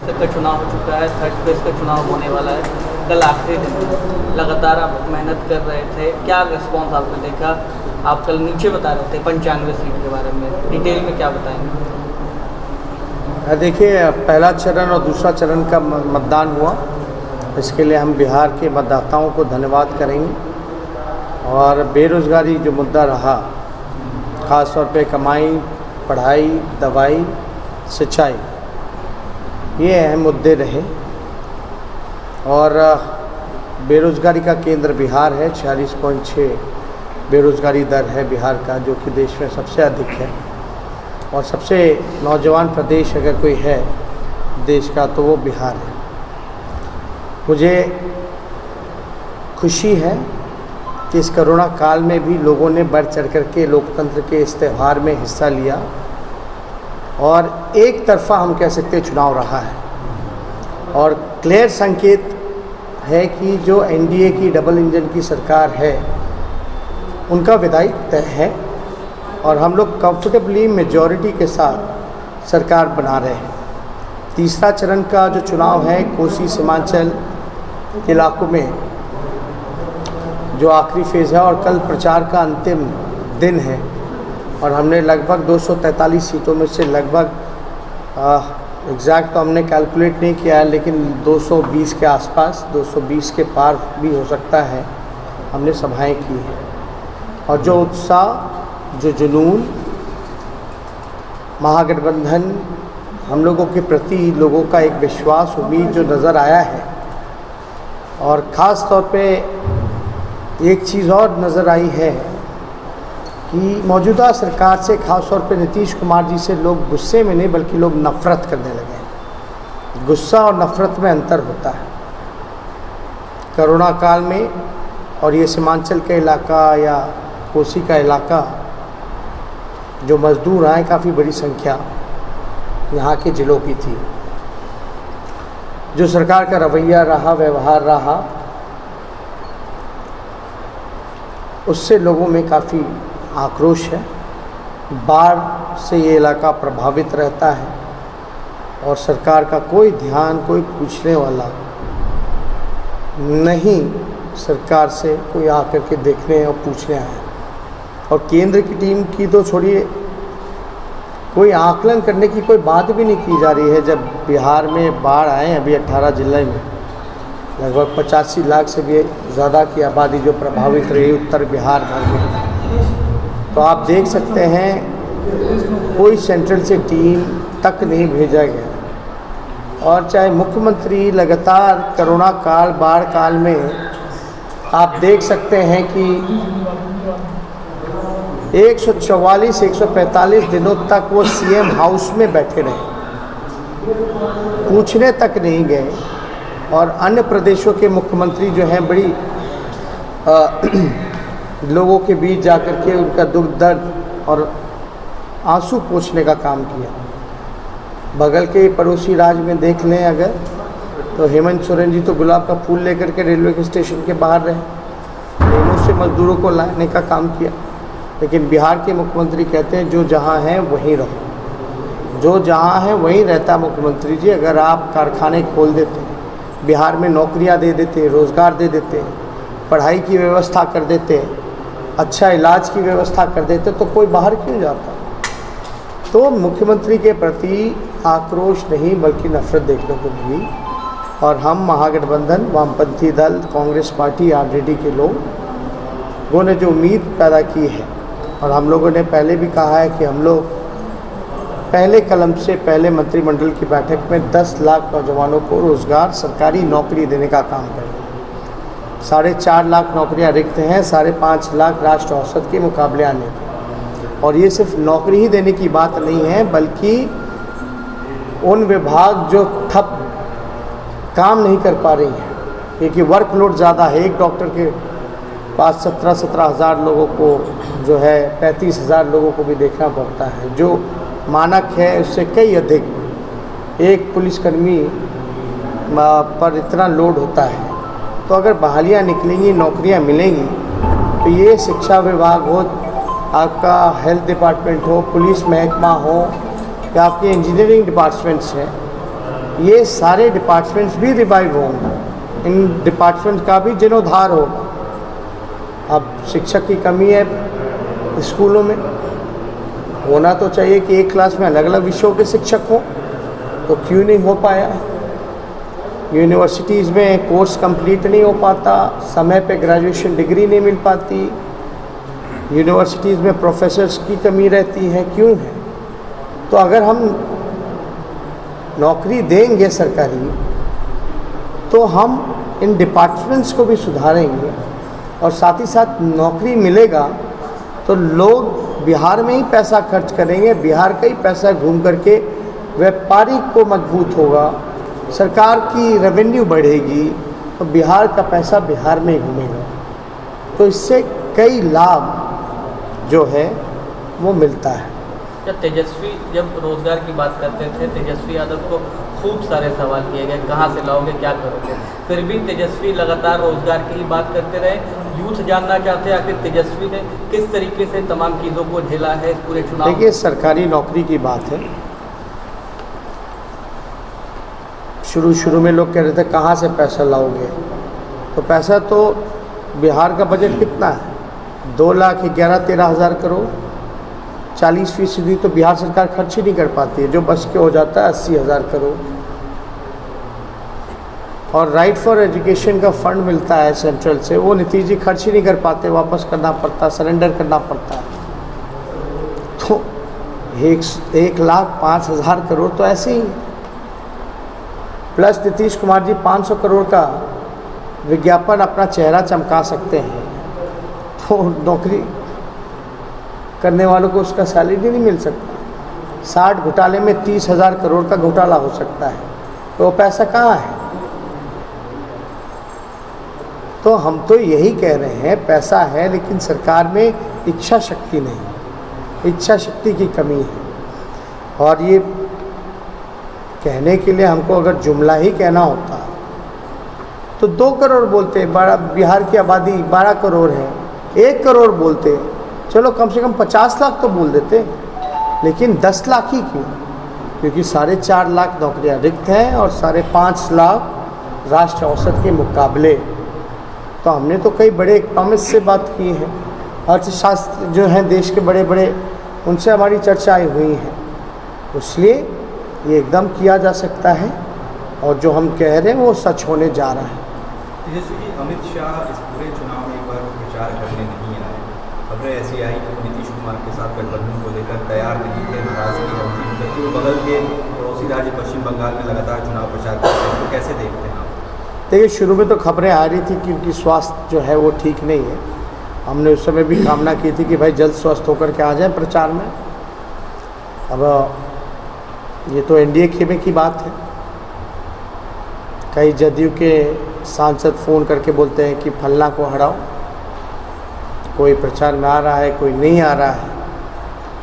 तक का चुनाव हो चुका है, थर्ड फेज का चुनाव होने वाला है, कल आखिरी दिन है। लगातार आप मेहनत कर रहे थे, क्या रिस्पॉन्स आपने देखा? आप कल नीचे बता रहे थे 95 सीट के बारे में, डिटेल में क्या बताएंगे? देखिए, पहला चरण और दूसरा चरण का मतदान हुआ, इसके लिए हम बिहार के मतदाताओं को धन्यवाद करेंगे। और बेरोज़गारी जो मुद्दा रहा, ख़ास तौर पे कमाई, पढ़ाई, दवाई, सिंचाई, ये अहम मुद्दे रहे। और बेरोज़गारी का केंद्र बिहार है, 46.6 बेरोज़गारी दर है बिहार का, जो कि देश में सबसे अधिक है। और सबसे नौजवान प्रदेश अगर कोई है देश का तो वो बिहार है। मुझे खुशी है कि इस कोरोना काल में भी लोगों ने बढ़ चढ़ कर के लोकतंत्र के इस त्यौहार में हिस्सा लिया। और एक तरफा हम कह सकते हैं चुनाव रहा है, और क्लियर संकेत है कि जो एनडीए की डबल इंजन की सरकार है उनका विदाई तय है, और हम लोग कंफर्टेबली मेजॉरिटी के साथ सरकार बना रहे हैं। तीसरा चरण का जो चुनाव है कोसी सीमांचल इलाकों में, जो आखिरी फेज़ है, और कल प्रचार का अंतिम दिन है, और हमने लगभग 243 सीटों में से लगभग एग्जैक्ट तो हमने कैलकुलेट नहीं किया है, लेकिन 220 के आसपास, 220 के पार भी हो सकता है, हमने सभाएं की हैं। और जो उत्साह, जो जुनून, महागठबंधन, हम लोगों के प्रति लोगों का एक विश्वास, उम्मीद जो नज़र आया है। और ख़ास तौर पे एक चीज़ और नज़र आई है कि मौजूदा सरकार से, ख़ास तौर पे नीतीश कुमार जी से, लोग गुस्से में नहीं बल्कि लोग नफ़रत करने लगे हैं। गुस्सा और नफ़रत में अंतर होता है। कोरोना काल में, और ये सीमांचल का इलाका या कोसी का इलाका, जो मज़दूर आए, काफ़ी बड़ी संख्या यहाँ के ज़िलों की थी। जो सरकार का रवैया रहा, व्यवहार रहा, उससे लोगों में काफ़ी आक्रोश है। बाढ़ से ये इलाका प्रभावित रहता है, और सरकार का कोई ध्यान, कोई पूछने वाला नहीं, सरकार से कोई आकर के देखने और पूछने आया। और केंद्र की टीम की तो छोड़िए, कोई आकलन करने की कोई बात भी नहीं की जा रही है। जब बिहार में बाढ़ आए, अभी 18 जिले में लगभग 85 लाख से भी ज़्यादा की आबादी जो प्रभावित रही उत्तर बिहार भर में, तो आप देख सकते हैं कोई सेंट्रल से टीम तक नहीं भेजा गया। और चाहे मुख्यमंत्री लगातार कोरोना काल, बाढ़ काल में आप देख सकते हैं कि 144-145 दिनों तक वो सीएम हाउस में बैठे रहे, पूछने तक नहीं गए। और अन्य प्रदेशों के मुख्यमंत्री जो हैं, बड़ी लोगों के बीच जाकर के उनका दुख दर्द और आंसू पोंछने का काम किया। बगल के पड़ोसी राज्य में देख लें अगर, तो हेमंत सोरेन जी तो गुलाब का फूल लेकर के रेलवे के स्टेशन के बाहर रहे, ट्रेनों से मजदूरों को लाने का काम किया। लेकिन बिहार के मुख्यमंत्री कहते हैं जो जहाँ है वहीं रहो, जो जहाँ है वहीं रहता। मुख्यमंत्री जी, अगर आप कारखाने खोल देते, बिहार में नौकरियाँ दे देते, रोज़गार दे देते, पढ़ाई की व्यवस्था कर देते, अच्छा इलाज की व्यवस्था कर देते, तो कोई बाहर क्यों जाता? तो मुख्यमंत्री के प्रति आक्रोश नहीं बल्कि नफरत देखने को मिली। और हम महागठबंधन, वामपंथी दल, कांग्रेस पार्टी, आरजेडी के लोगों ने जो उम्मीद पैदा की है, और हम लोगों ने पहले भी कहा है कि हम लोग पहले कलम से पहले मंत्रिमंडल की बैठक में 10 लाख नौजवानों को रोज़गार, सरकारी नौकरी देने का काम करेंगे। 4.5 लाख नौकरियां रिक्त हैं, 5.5 लाख राष्ट्र औसत के मुकाबले आने की। और ये सिर्फ नौकरी ही देने की बात नहीं है, बल्कि उन विभाग जो ठप काम नहीं कर पा रही हैं, क्योंकि वर्कलोड ज़्यादा है। एक डॉक्टर के पास 17 हज़ार लोगों को जो है 35,000 लोगों को भी देखना पड़ता है, जो मानक है उससे कई अधिक एक पुलिसकर्मी पर इतना लोड होता है। तो अगर बहालियाँ निकलेंगी, नौकरियाँ मिलेंगी, तो ये शिक्षा विभाग हो, आपका हेल्थ डिपार्टमेंट हो, पुलिस महकमा हो, या आपके इंजीनियरिंग डिपार्टमेंट्स हैं, ये सारे डिपार्टमेंट्स भी रिवाइव होंगे, इन डिपार्टमेंट का भी जीर्णोद्धार होगा। अब शिक्षक की कमी है स्कूलों में, होना तो चाहिए कि एक क्लास में अलग अलग विषयों के शिक्षक हों, तो क्यों नहीं हो पाया। यूनिवर्सिटीज़ में कोर्स कंप्लीट नहीं हो पाता, समय पे ग्रेजुएशन डिग्री नहीं मिल पाती, यूनिवर्सिटीज़ में प्रोफेसर्स की कमी रहती है, क्यों है। तो अगर हम नौकरी देंगे सरकारी, तो हम इन डिपार्टमेंट्स को भी सुधारेंगे, और साथ ही साथ नौकरी मिलेगा तो लोग बिहार में ही पैसा खर्च करेंगे, बिहार का ही पैसा घूम करके व्यापारी को मजबूत होगा, सरकार की रेवेन्यू बढ़ेगी, तो बिहार का पैसा बिहार में ही घूमेगा। तो इससे कई लाभ जो है वो मिलता है। जब तेजस्वी जब रोजगार की बात करते थे, तेजस्वी यादव को खूब सारे सवाल किए गए, कहाँ से लाओगे, क्या करोगे, फिर भी तेजस्वी लगातार रोजगार की ही बात करते रहे। यूथ जानना चाहते हैं आखिर तेजस्वी ने किस तरीके से तमाम चीज़ों को झेला है इस पूरे चुनाव। देखिए, सरकारी नौकरी की बात है, शुरू में लोग कह रहे थे कहाँ से पैसा लाओगे, तो पैसा तो बिहार का बजट कितना है, 2,11,13,000 करोड़, 40% तो बिहार सरकार खर्च ही नहीं कर पाती है, जो बच के हो जाता है 80,000 करोड़। और राइट फॉर एजुकेशन का फंड मिलता है सेंट्रल से, वो नीतीश जी खर्च ही नहीं कर पाते, वापस करना पड़ता, सरेंडर करना पड़ता है। तो 1,05,000 करोड़ तो ऐसे ही, प्लस नीतीश कुमार जी 500 करोड़ का विज्ञापन अपना चेहरा चमका सकते हैं, तो नौकरी करने वालों को उसका सैलरी नहीं मिल सकता। 60 घोटाले में 30,000 करोड़ का घोटाला हो सकता है, तो वो पैसा कहाँ है। तो हम तो यही कह रहे हैं, पैसा है लेकिन सरकार में इच्छा शक्ति नहीं, इच्छा शक्ति की कमी है। और ये कहने के लिए हमको अगर जुमला ही कहना होता तो 2 करोड़ बोलते, बिहार की आबादी 12 करोड़ है, 1 करोड़ बोलते, चलो कम से कम 50 लाख तो बोल देते, लेकिन 10 लाख ही क्यों, क्योंकि 4.5 लाख नौकरियां रिक्त हैं और 5.5 लाख राष्ट्रीय औसत के मुकाबले। तो हमने तो कई बड़े इकोनॉमिस्ट से बात की है, अर्थशास्त्र जो हैं देश के बड़े बड़े, उनसे हमारी चर्चाएँ हुई हैं, इसलिए ये एकदम किया जा सकता है, और जो हम कह रहे हैं वो सच होने जा रहा है। जैसे कि अमित शाह इस पूरे चुनाव में एक बार प्रचार करने नहीं आए, खबरें ऐसी आई कि नीतीश कुमार के साथ गठबंधन को लेकर तैयार नहीं थे, नाराजगी है उनकी, जबकि वो बगल के पड़ोसी राज्य पश्चिम बंगाल में लगातार चुनाव प्रचार करते हैं, तो कैसे देखते हैं आप? देखिए, शुरू में तो खबरें आ रही थी कि उनकी स्वास्थ्य जो है वो ठीक नहीं है, हमने उस समय भी कामना की थी कि भाई जल्द स्वस्थ होकर के आ जाएं प्रचार में। अब ये तो एनडीए खेमे की बात है, कई जदयू के सांसद फ़ोन करके बोलते हैं कि फलना को हटाओ, कोई प्रचार में आ रहा है, कोई नहीं आ रहा है,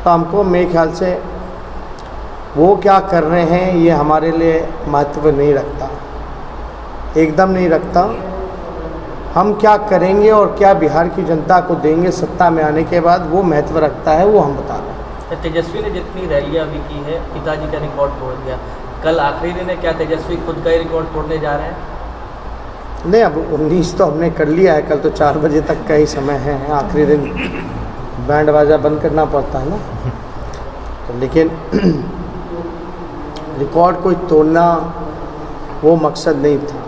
तो हमको मेरे ख्याल से वो क्या कर रहे हैं ये हमारे लिए महत्व नहीं रखता, एकदम नहीं रखता। हम क्या करेंगे और क्या बिहार की जनता को देंगे सत्ता में आने के बाद, वो महत्व रखता है, वो हम बता रहे हैं। तेजस्वी ने जितनी रैलियां भी की है, पिताजी का रिकॉर्ड तोड़ दिया, कल आखिरी दिन है, क्या तेजस्वी खुद का ही रिकॉर्ड तोड़ने जा रहे हैं? नहीं, अब 19 तो हमने कर लिया है, कल तो 4 बजे तक का ही समय है, आखिरी दिन बैंड बाजा बंद करना पड़ता है ना, तो लेकिन रिकॉर्ड कोई तोड़ना वो मकसद नहीं था,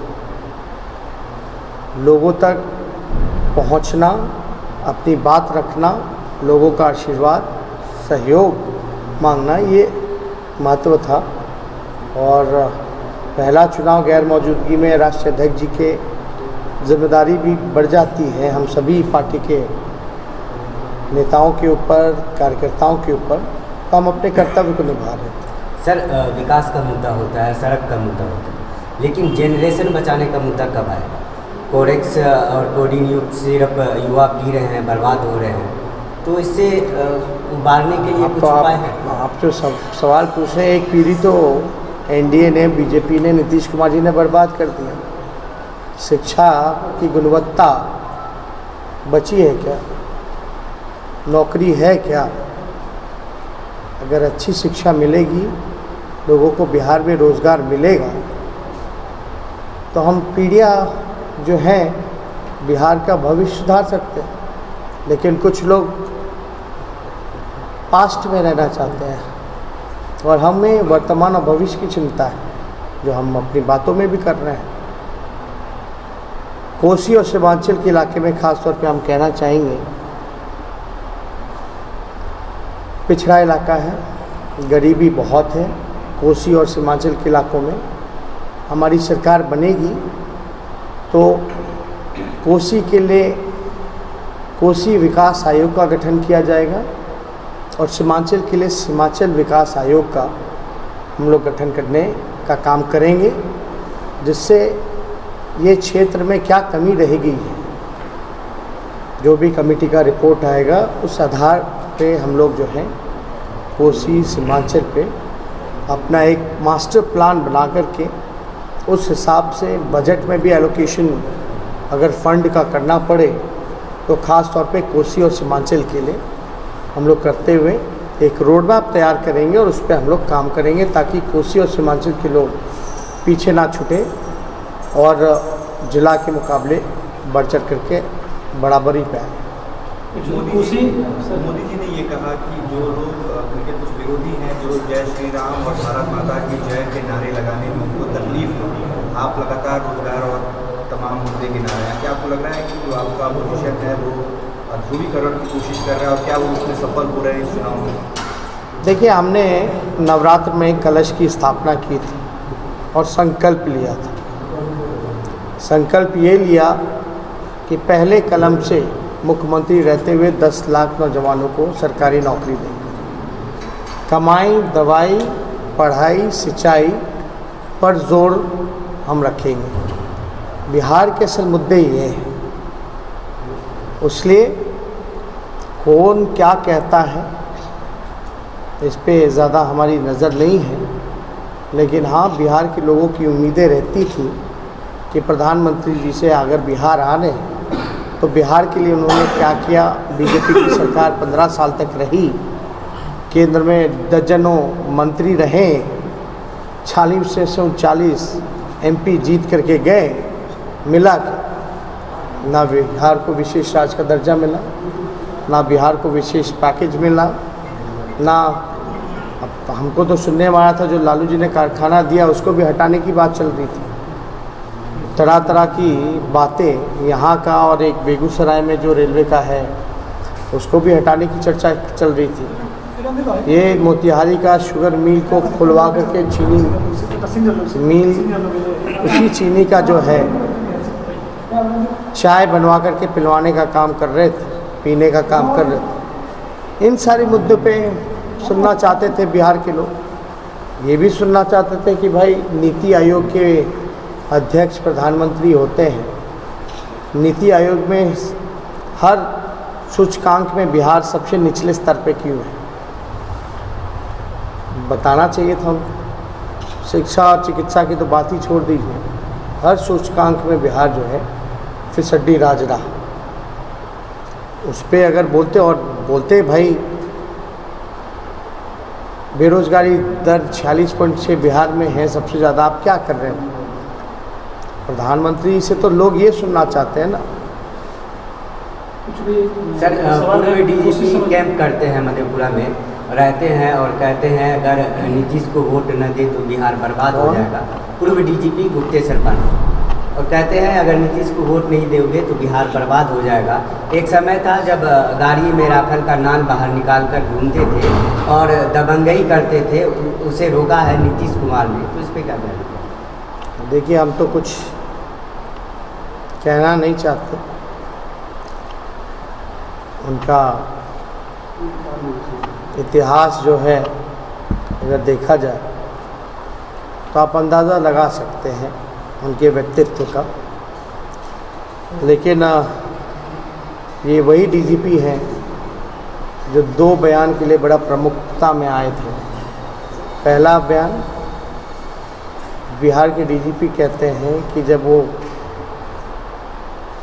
लोगों तक पहुंचना, अपनी बात रखना, लोगों का आशीर्वाद, सहयोग मांगना, ये महत्व था। और पहला चुनाव गैर मौजूदगी में राष्ट्रीय अध्यक्ष जी के जिम्मेदारी भी बढ़ जाती है, हम सभी पार्टी के नेताओं के ऊपर, कार्यकर्ताओं के ऊपर, तो हम अपने कर्तव्य को निभा रहे थे। सर, विकास का मुद्दा होता है, सड़क का मुद्दा होता है, लेकिन जनरेशन बचाने का मुद्दा कब आएगा? कोडेक्स और कोडिंग युग सिर्फ युवा पी रहे हैं, बर्बाद हो रहे हैं, तो इससे उबारने के लिए कुछ उपाय है? आप जो सवाल पूछ रहे हैं, एक पीढ़ी तो एनडीए ने, बीजेपी ने, नीतीश कुमार जी ने बर्बाद कर दिया। शिक्षा की गुणवत्ता बची है क्या? नौकरी है क्या? अगर अच्छी शिक्षा मिलेगी लोगों को बिहार में रोज़गार मिलेगा तो हम पीढ़ियाँ जो हैं बिहार का भविष्य सुधार सकते हैं। लेकिन कुछ लोग पास्ट में रहना चाहते हैं और हमें वर्तमान और भविष्य की चिंता है, जो हम अपनी बातों में भी कर रहे हैं। कोसी और सीमांचल के इलाके में ख़ास तौर पे हम कहना चाहेंगे, पिछड़ा इलाका है, गरीबी बहुत है। कोसी और सीमांचल के इलाकों में हमारी सरकार बनेगी तो कोसी के लिए कोसी विकास आयोग का गठन किया जाएगा और सीमांचल के लिए सीमांचल विकास आयोग का हम लोग गठन करने का काम करेंगे, जिससे ये क्षेत्र में क्या कमी रहेगी, जो भी कमेटी का रिपोर्ट आएगा उस आधार पे हम लोग जो है कोसी सीमांचल पे अपना एक मास्टर प्लान बना करके उस हिसाब से बजट में भी एलोकेशन अगर फंड का करना पड़े तो ख़ास तौर पे कोसी और सीमांचल के लिए हम लोग करते हुए एक रोड मैप तैयार करेंगे और उस पर हम लोग काम करेंगे, ताकि कोसी और सीमांचल के लोग पीछे ना छूटे और जिला के मुकाबले बढ़ चढ़ करके बराबरी पे आए। मोदी जी ने ये कहा कि जो लोग उनके कुछ विरोधी हैं जो जय श्री राम और भारत माता की जय के नारे लगाने में उनको तकलीफ होती है, आप लगातार रोजगार और तमाम मुद्दे गिना रहे हैं, क्या आपको लग रहा है कि जो आपका पोजीशन है वो ध्रुवीकरण की कोशिश कर रहा है और क्या वो उसमें सफल हो रहे हैं इस चुनाव में? देखिए, हमने नवरात्र में कलश की स्थापना की थी और संकल्प लिया था। संकल्प ये लिया कि पहले कलम से मुख्यमंत्री रहते हुए 10 लाख नौजवानों को सरकारी नौकरी देंगे। कमाई, दवाई, पढ़ाई, सिंचाई पर जोर हम रखेंगे। बिहार के असल मुद्दे ये हैं, इसलिए कौन क्या कहता है इस पे ज़्यादा हमारी नज़र नहीं है, लेकिन हाँ, बिहार के लोगों की उम्मीदें रहती थी कि प्रधानमंत्री जी से अगर बिहार आ रहे हैं तो बिहार के लिए उन्होंने क्या किया। बीजेपी की सरकार 15 साल तक रही, केंद्र में दर्जनों मंत्री रहे, 40 से 39 MP जीत करके गए, मिला ना बिहार को विशेष राज्य का दर्जा मिला, ना बिहार को विशेष पैकेज मिला, ना अब हमको तो सुनने में आया था जो लालू जी ने कारखाना दिया उसको भी हटाने की बात चल रही थी। तरह तरह की बातें यहाँ का, और एक बेगूसराय में जो रेलवे का है उसको भी हटाने की चर्चा चल रही थी। ये मोतिहारी का शुगर मिल को खुलवा करके चीनी मिल, उसी चीनी का जो है चाय बनवा करके पिलवाने का काम कर रहे थे, पीने का काम कर रहे थे। इन सारे मुद्दों पे सुनना चाहते थे बिहार के लोग। ये भी सुनना चाहते थे कि भाई नीति आयोग के अध्यक्ष प्रधानमंत्री होते हैं, नीति आयोग में हर सूचकांक में बिहार सबसे निचले स्तर पे क्यों है, बताना चाहिए था हमको। शिक्षा और चिकित्सा की तो बात ही छोड़ दीजिए, हर सूचकांक में बिहार जो है फिसड्डी राज रहा। उस पर अगर बोलते भाई बेरोजगारी दर 46.6 बिहार में है सबसे ज़्यादा, आप क्या कर रहे हैं? प्रधानमंत्री से तो लोग ये सुनना चाहते हैं ना। सर, पूरे DGP कैंप करते हैं मधेपुरा में, रहते हैं और कहते हैं अगर नीतीश को वोट न दे तो बिहार बर्बाद हो जाएगा। पूर्व DGP गुप्तेश्वर पांडे, और कहते हैं अगर नीतीश को वोट नहीं दोगे तो बिहार बर्बाद हो जाएगा। एक समय था जब गाड़ी में राफेल का नाम बाहर निकाल कर घूमते थे और दबंगई करते थे, उसे रोका है नीतीश कुमार ने, तो इस पर क्या कहना? देखिए, हम तो कुछ कहना नहीं चाहते। उनका इतिहास जो है अगर देखा जाए तो आप अंदाज़ा लगा सकते हैं उनके व्यक्तित्व का। लेकिन ये वही DGP हैं जो 2 बयान के लिए बड़ा प्रमुखता में आए थे। पहला बयान, बिहार के DGP कहते हैं कि जब वो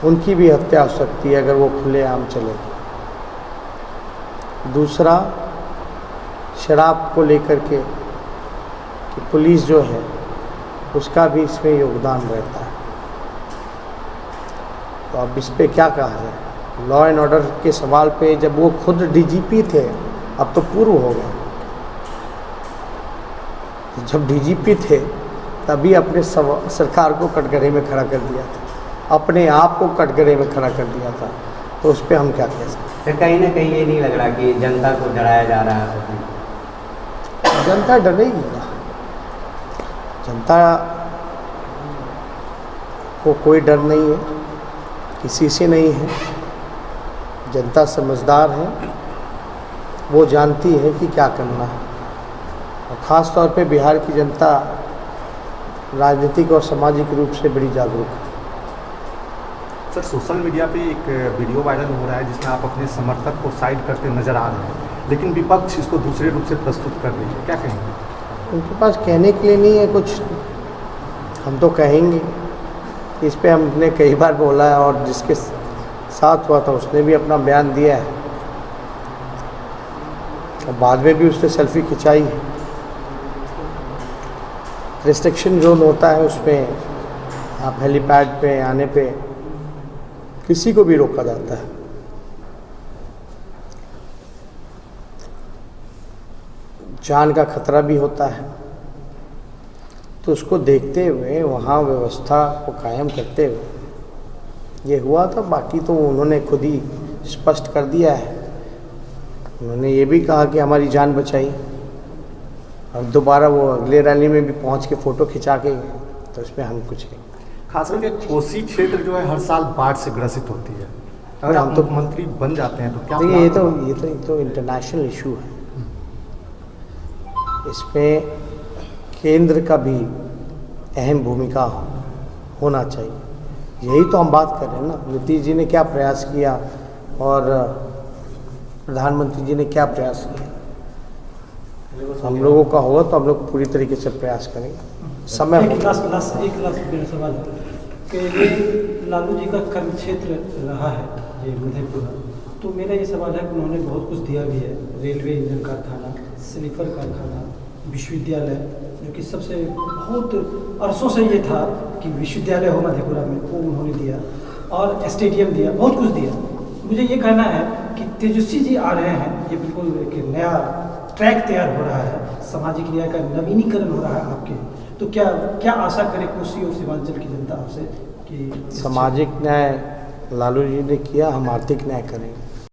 उनकी भी हत्या हो सकती है अगर वो खुलेआम चले। दूसरा, शराब को लेकर के कि पुलिस जो है उसका भी इसमें योगदान रहता है। तो अब इस पे क्या कहा जाए। लॉ एंड ऑर्डर के सवाल पे जब वो खुद डीजीपी थे, अब तो पूर्व हो गए, तो जब डीजीपी थे तभी अपने सरकार को कटघरे में खड़ा कर दिया था, अपने आप को कटघरे में खड़ा कर दिया था। तो उस पर हम क्या कह सकते तो कहीं ना कहीं ये नहीं लग रहा कि जनता को डराया जा रहा है? हैं। जनता डरेगी ना, जनता को कोई डर नहीं है, किसी से नहीं है। जनता समझदार है, वो जानती है कि क्या करना है। और ख़ास तौर पे बिहार की जनता राजनीतिक और सामाजिक रूप से बड़ी जागरूक है। सर, सोशल मीडिया पे एक वीडियो वायरल हो रहा है जिसमें आप अपने समर्थक को साइड करते नजर आ रहे हैं, लेकिन विपक्ष इसको दूसरे रूप से प्रस्तुत कर रही है, क्या कहेंगे? उनके पास कहने के लिए नहीं है कुछ, हम तो कहेंगे। इस पे हमने कई बार बोला है और जिसके साथ हुआ था उसने भी अपना बयान दिया है और बाद में भी उसने सेल्फी खिंचाई है। रिस्ट्रिक्शन जोन होता है, उसमें आप हेलीपैड पे आने पे किसी को भी रोका जाता है। जान का खतरा भी होता है, तो उसको देखते हुए वहाँ व्यवस्था को कायम करते हुए ये हुआ था। बाकी तो उन्होंने खुद ही स्पष्ट कर दिया है। उन्होंने ये भी कहा कि हमारी जान बचाई, और दोबारा वो अगले रैली में भी पहुंच के फ़ोटो खिंचा के गए, तो इसमें हम कुछ नहीं। खास करके कोसी क्षेत्र जो है हर साल बाढ़ से ग्रसित होती है, अगर हम आप तो मुख्यमंत्री बन जाते हैं तो क्या? देखिए, ये तो इंटरनेशनल इशू है। इसमें केंद्र का भी अहम भूमिका होना चाहिए। यही तो हम बात कर रहे हैं ना। नीतीश जी ने क्या प्रयास किया और प्रधानमंत्री जी ने क्या प्रयास किया। हम लोगों का होगा तो हम लोग पूरी तरीके से प्रयास करेंगे। समय एक लास्ट मेरा सवाल है कि ये लालू जी का कर्म क्षेत्र रहा है ये मधेपुरा, तो मेरा ये सवाल है कि उन्होंने बहुत कुछ दिया भी है। रेलवे इंजन कारखाना, स्लीपर कारखाना, विश्वविद्यालय, जो कि सबसे बहुत अरसों से ये था कि विश्वविद्यालय हो मधेपुरा में, वो उन्होंने दिया, और स्टेडियम दिया, बहुत कुछ दिया। मुझे ये कहना है कि तेजस्वी जी आ रहे हैं, ये बिल्कुल एक नया ट्रैक तैयार हो रहा है, सामाजिक न्याय का नवीनीकरण हो रहा है आपके, तो क्या आशा करें कोसी और सीमांचल की जनता आपसे कि सामाजिक न्याय लालू जी ने किया, हम आर्थिक न्याय करेंगे।